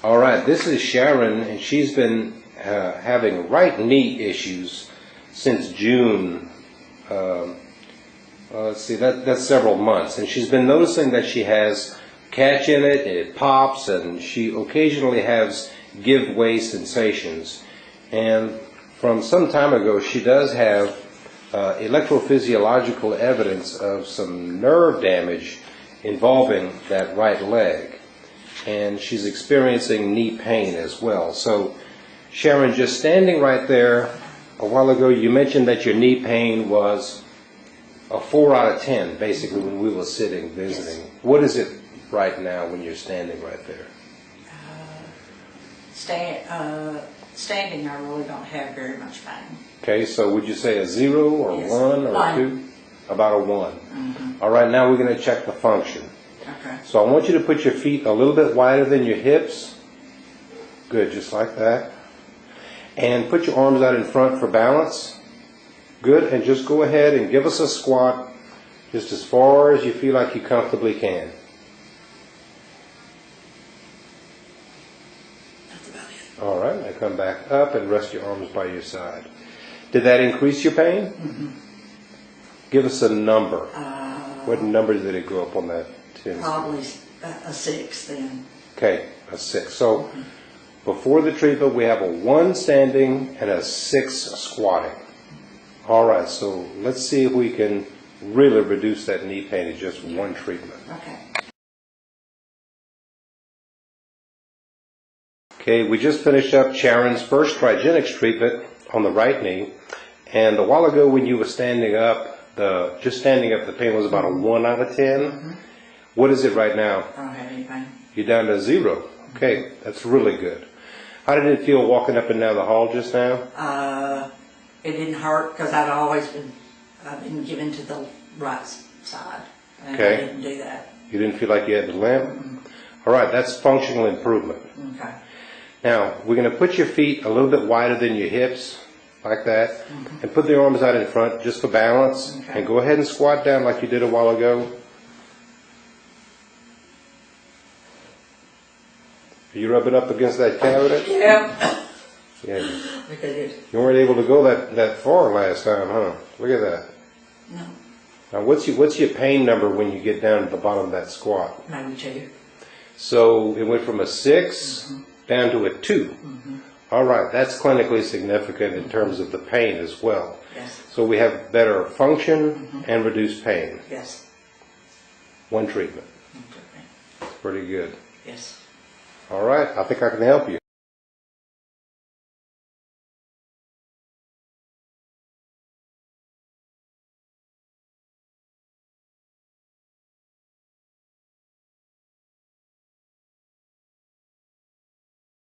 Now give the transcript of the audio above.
All right, this is Sharon, and she's been having right knee issues since June. Let's see, that's several months, and she's been noticing that she has catch in it, it pops, and she occasionally has give way sensations. And from some time ago, she does have electrophysiological evidence of some nerve damage involving that right leg. And she's experiencing knee pain as well. So, Sharon, just standing right there, a while ago you mentioned that your knee pain was a 4 out of 10, basically, when we were sitting visiting. Yes. What is it right now when you're standing right there? Standing, I really don't have very much pain. Okay, so would you say a 0 or yes. 1 or 1. 2? About a 1. Mm-hmm. All right, now we're going to check the function. Okay. So I want you to put your feet a little bit wider than your hips. Good, just like that. And put your arms out in front for balance. Good, and just go ahead and give us a squat just as far as you feel like you comfortably can. That's about it. All right, now come back up and rest your arms by your side. Did that increase your pain? Mm-hmm. Give us a number. What number did it go up on that? Probably a 6 then. Okay, a 6. So before the treatment, we have a 1 standing and a 6 squatting. All right, so let's see if we can really reduce that knee pain in just 1 treatment. Okay. Okay, we just finished up Sharon's first Trigenics treatment on the right knee. And a while ago when you were standing up, just standing up, the pain was about a 1 out of 10. Mm-hmm. What is it right now? I don't have any pain. You're down to 0. Okay, that's really good. How did it feel walking up and down the hall just now? It didn't hurt because I've been given to the right side. And Okay. I didn't do that. You didn't feel like you had to limp? Mm-hmm. All right, that's functional improvement. Okay. Now, we're going to put your feet a little bit wider than your hips, like that, Mm-hmm. and put the arms out in front just for balance. Okay. And go ahead and squat down like you did a while ago. Are you rubbing up against that cabinet? Yeah. Yeah. Because You weren't able to go that far last time, huh? Look at that. no, Now, what's your pain number when you get down to the bottom of that squat? maybe 2. So it went from a 6 down to a 2. Mm-hmm. All right, that's clinically significant in terms of the pain as well. Yes. So we have better function and reduced pain. Yes. 1 treatment. Pretty good. Yes. All right, I think I can help you.